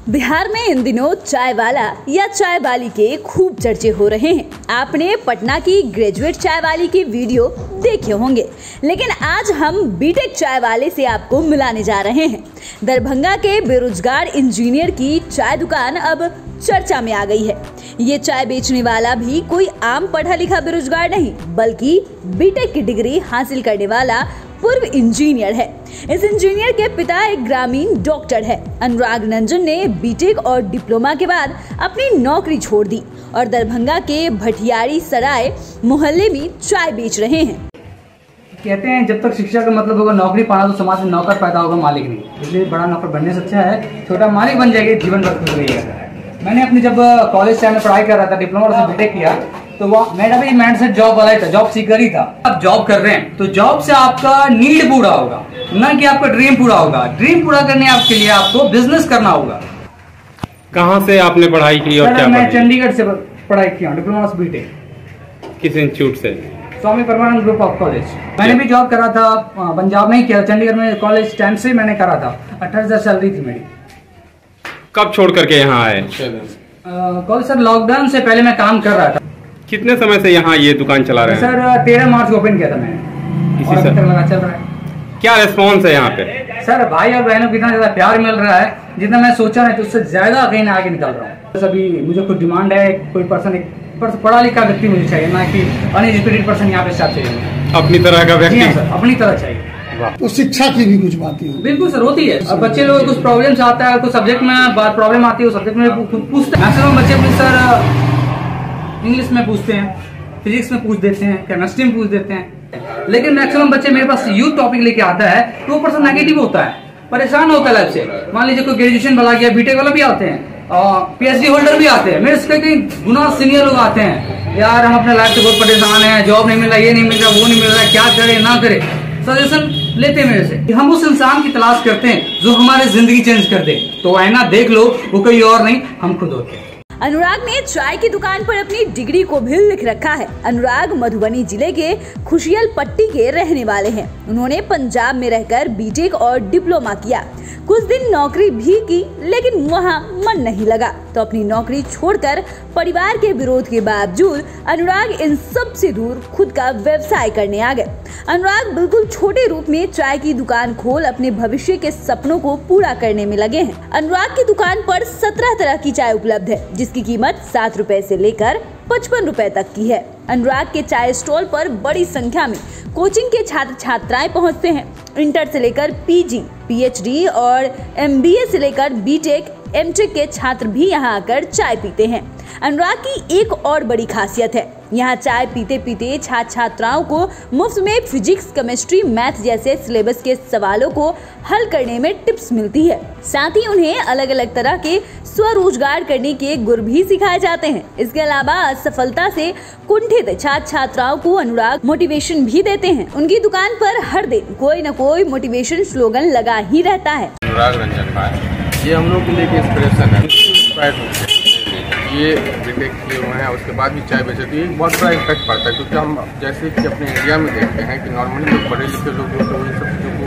बिहार में इन दिनों चाय वाला या चाय वाली के खूब चर्चे हो रहे हैं। आपने पटना की ग्रेजुएट चाय वाली की वीडियो देखे होंगे, लेकिन आज हम बीटेक चाय वाले से आपको मिलाने जा रहे हैं। दरभंगा के बेरोजगार इंजीनियर की चाय दुकान अब चर्चा में आ गई है। ये चाय बेचने वाला भी कोई आम पढ़ा लिखा बेरोजगार नहीं, बल्कि बीटेक की डिग्री हासिल करने वाला पूर्व इंजीनियर है। इस इंजीनियर के पिता एक ग्रामीण डॉक्टर है। अनुराग रंजन ने बीटेक और डिप्लोमा के बाद अपनी नौकरी छोड़ दी और दरभंगा के भटियारी सराय मोहल्ले में चाय बेच रहे हैं। कहते हैं जब तक शिक्षा का मतलब होगा नौकरी पाना, तो समाज में नौकर पैदा होगा, मालिक नहीं। इसलिए बड़ा नौकर बनने से अच्छा है छोटा मालिक बन जाएगा, जीवन भर खुश रहिएगा। मैंने अपनी जब कॉलेज टाइम में पढ़ाई कर रहा था, डिप्लोमा से बीटेक किया, तो वो मेरा भी माइंडसेट जॉब वाला ही था, जॉब सीकर ही था। आप जॉब कर रहे हैं तो जॉब से आपका नीड पूरा होगा, ना कि आपका ड्रीम पूरा होगा। ड्रीम पूरा करने आपके लिए आपको बिजनेस करना होगा। कहाँ से आपने पढ़ाई की और क्या? मैं चंडीगढ़ से पढ़ाई किया, डिप्लोमा से बीटेक। किस इंस्टीट्यूट से? स्वामी परमानंद ग्रुप ऑफ कॉलेज। मैंने भी जॉब करा था, पंजाब में ही किया, चंडीगढ़ में कॉलेज टाइम से मैंने करा था। 28,000 सैलरी थी मेरी। कब छोड़ करके यहाँ आए? कॉलेज सर लॉकडाउन से पहले मैं काम कर रहा था। कितने समय से यहाँ ये दुकान चला रहे हैं? सर 13 मार्च को ओपन किया था मैंने, इसी से लगा चल रहा है। क्या रिस्पॉन्स है यहाँ पे? सर भाई और बहनों को इतना ज्यादा प्यार मिल रहा है, जितना मैं सोचा नहीं, तो उससे ज्यादा कहीं ना आगे निकल रहा हूँ। अभी मुझे कुछ डिमांड है, कोई पर्सन एक पढ़ा लिखा व्यक्ति मुझे चाहिए, ना कि अनएजुकेटेड पर्सन यहाँ पे स्टाफ चाहिए। अपनी तरह का व्यक्ति? सर अपनी तरह चाहिए। तो शिक्षा की भी कुछ बात है? बिल्कुल सर, होती है। अब बच्चे लोग कुछ प्रॉब्लम्स आता है, कुछ सब्जेक्ट में प्रॉब्लम आती है, उस सब्जेक्ट में पूछते हैं। मैक्सिमम बच्चे मुझे सर इंग्लिश में पूछते हैं, फिजिक्स में पूछ देते हैं, केमिस्ट्री में पूछ देते हैं, लेकिन मैक्सिमम बच्चे मेरे पास यूथ टॉपिक लेके आता है तो वो पर्सन नेगेटिव होता है, परेशान होता है लाइफ से। मान लीजिए कोई ग्रेजुएशन वाला गया, बीटेक वाला भी आते हैं और पीएचडी होल्डर भी आते हैं। मेरे से कई गुना सीनियर लोग आते हैं, यार हम अपने लाइफ से बहुत परेशान हैं, जॉब नहीं मिल रहा, ये नहीं मिल रहा, वो नहीं मिल रहा, क्या करे ना करे। सजेशन लेते हैं मेरे से। हम उस इंसान की तलाश करते हैं जो हमारी जिंदगी चेंज कर दे। तो आईना देख लो, वो कोई और नहीं, हम खुद होते हैं। अनुराग ने चाय की दुकान पर अपनी डिग्री को भी लिख रखा है। अनुराग मधुबनी जिले के खुशियल पट्टी के रहने वाले हैं। उन्होंने पंजाब में रहकर बीटेक और डिप्लोमा किया। कुछ दिन नौकरी भी की, लेकिन वहाँ मन नहीं लगा, तो अपनी नौकरी छोड़कर परिवार के विरोध के बावजूद अनुराग इन सब से दूर खुद का व्यवसाय करने आ गए। अनुराग बिल्कुल छोटे रूप में चाय की दुकान खोल अपने भविष्य के सपनों को पूरा करने में लगे हैं। अनुराग की दुकान पर 17 तरह की चाय उपलब्ध है, जिसकी कीमत 7 रुपए से लेकर 55 रुपए तक की है। अनुराग के चाय स्टॉल पर बड़ी संख्या में कोचिंग के छात्र छात्राएं पहुंचते हैं। इंटर से लेकर पीजी, पीएचडी और एमबीए से लेकर बीटेक, एमटेक के छात्र भी यहां आकर चाय पीते हैं। अनुराग की एक और बड़ी खासियत है, यहाँ चाय पीते पीते छात्र छात्राओं को मुफ्त में फिजिक्स, केमिस्ट्री, मैथ जैसे सिलेबस के सवालों को हल करने में टिप्स मिलती है। साथ ही उन्हें अलग अलग तरह के स्वरोजगार करने के गुर भी सिखाए जाते हैं। इसके अलावा असफलता से कुंठित छात्र छात्राओं को अनुराग मोटिवेशन भी देते हैं। उनकी दुकान पर हर दिन कोई न कोई मोटिवेशन स्लोगन लगा ही रहता है। अनुराग रंजन भाई, ये हम लोग के लिए इंस्पिरेशन है। ये बीटेक किए हुए हैं, उसके बाद भी चाय बेचे, तो एक बहुत बड़ा इम्पैक्ट पड़ता है। क्योंकि हम जैसे कि अपने इंडिया में देखते हैं कि नॉर्मली लोग पढ़े लिखे लोग जो तो इन सब चीज़ों को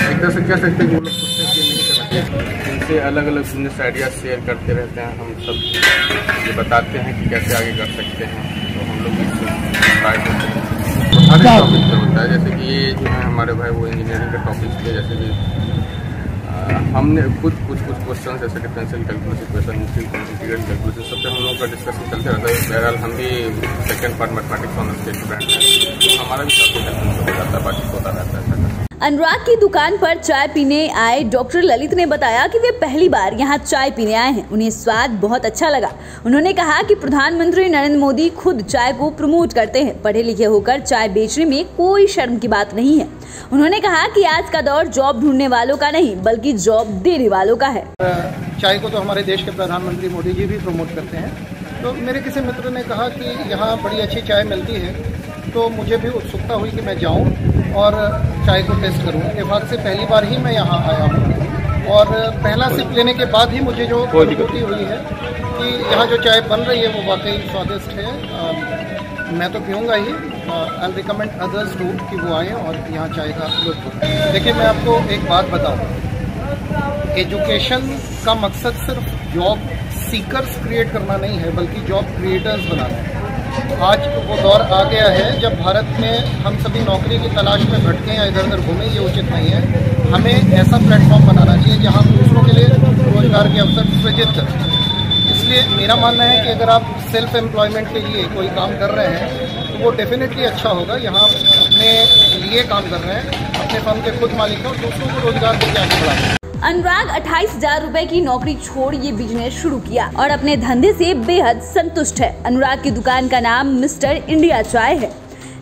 एक तरह से कह सकते हैं कि वो लोग खुद से नहीं समझते। इनसे अलग अलग बिजनेस आइडियाज शेयर करते रहते हैं। हम सब ये बताते हैं कि कैसे आगे कर सकते हैं, तो हम लोग इससे ट्राई करते हैं। तो हर एक टॉपिक पर होता है, जैसे कि ये जो है हमारे भाई वो इंजीनियरिंग के टॉपिक्स पे, जैसे कि हमने कुछ क्वेश्चन जैसे differential calculus equation, integral calculus, सब पे हम लोगों का डिस्कशन चलते रहता है। बहरहाल हम भी सेकंड पार्ट मैथमेटिक्स ऑनर्स के स्टूडेंट हैं, तो हमारा भी काफी कैलकुलस हो जाता है, बातचीत होता रहता है। अनुराग की दुकान पर चाय पीने आए डॉक्टर ललित ने बताया कि वे पहली बार यहाँ चाय पीने आए हैं। उन्हें स्वाद बहुत अच्छा लगा। उन्होंने कहा कि प्रधानमंत्री नरेंद्र मोदी खुद चाय को प्रमोट करते हैं। पढ़े लिखे होकर चाय बेचने में कोई शर्म की बात नहीं है। उन्होंने कहा कि आज का दौर जॉब ढूंढने वालों का नहीं, बल्कि जॉब देने वालों का है। चाय को तो हमारे देश के प्रधानमंत्री मोदी जी भी प्रमोट करते हैं। तो मेरे किसी मित्र ने कहा कि यहाँ बड़ी अच्छी चाय मिलती है, तो मुझे भी उत्सुकता हुई कि मैं जाऊँ और चाय को टेस्ट करूँ। ये बात से पहली बार ही मैं यहाँ आया हूँ और पहला सिप लेने के बाद ही मुझे जो अनुभूति हुई है कि यहाँ जो चाय बन रही है वो वाकई स्वादिष्ट है। मैं तो पीऊँगा ही। आई रिकमेंड अदर्स टू कि वो आएँ और यहाँ चाय का लुत्फ उठाएं। देखिए, मैं आपको एक बात बताऊँ, एजुकेशन का मकसद सिर्फ जॉब सीकर्स क्रिएट करना नहीं है, बल्कि जॉब क्रिएटर्स बनाना है। आज वो दौर आ गया है जब भारत में हम सभी नौकरी की तलाश में भटके या इधर उधर घूमें, ये उचित नहीं है। हमें ऐसा प्लेटफॉर्म बनाना चाहिए जहां हम दूसरों के लिए रोजगार के अवसर सृजित करें। इसलिए मेरा मानना है कि अगर आप सेल्फ एम्प्लॉयमेंट के लिए कोई काम कर रहे हैं तो वो डेफिनेटली अच्छा होगा। यहाँ अपने लिए काम कर रहे हैं, अपने फर्म के खुद मालिक हैं और दूसरों को रोजगार देकर आगे बढ़ा रहे हैं। अनुराग 28,000 रुपए की नौकरी छोड़ ये बिजनेस शुरू किया और अपने धंधे से बेहद संतुष्ट है। अनुराग की दुकान का नाम मिस्टर इंडिया चाय है,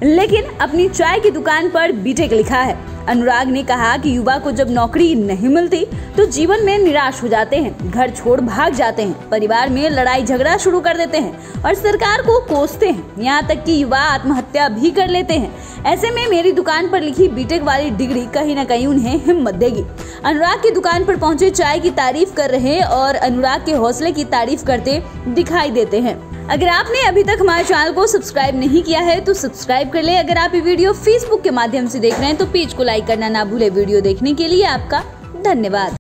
लेकिन अपनी चाय की दुकान पर बीटेक लिखा है। अनुराग ने कहा कि युवा को जब नौकरी नहीं मिलती तो जीवन में निराश हो जाते हैं, घर छोड़ भाग जाते हैं, परिवार में लड़ाई झगड़ा शुरू कर देते हैं और सरकार को कोसते हैं। यहाँ तक कि युवा आत्महत्या भी कर लेते हैं। ऐसे में मेरी दुकान पर लिखी बीटेक वाली डिग्री कहीं न कहीं उन्हें हिम्मत देगी। अनुराग की दुकान पर पहुंचे चाय की तारीफ कर रहे और अनुराग के हौसले की तारीफ करते दिखाई देते हैं। अगर आपने अभी तक हमारे चैनल को सब्सक्राइब नहीं किया है तो सब्सक्राइब कर ले। अगर आप ये वीडियो फेसबुक के माध्यम से देख रहे हैं तो पेज को लाइक करना ना भूले। वीडियो देखने के लिए आपका धन्यवाद।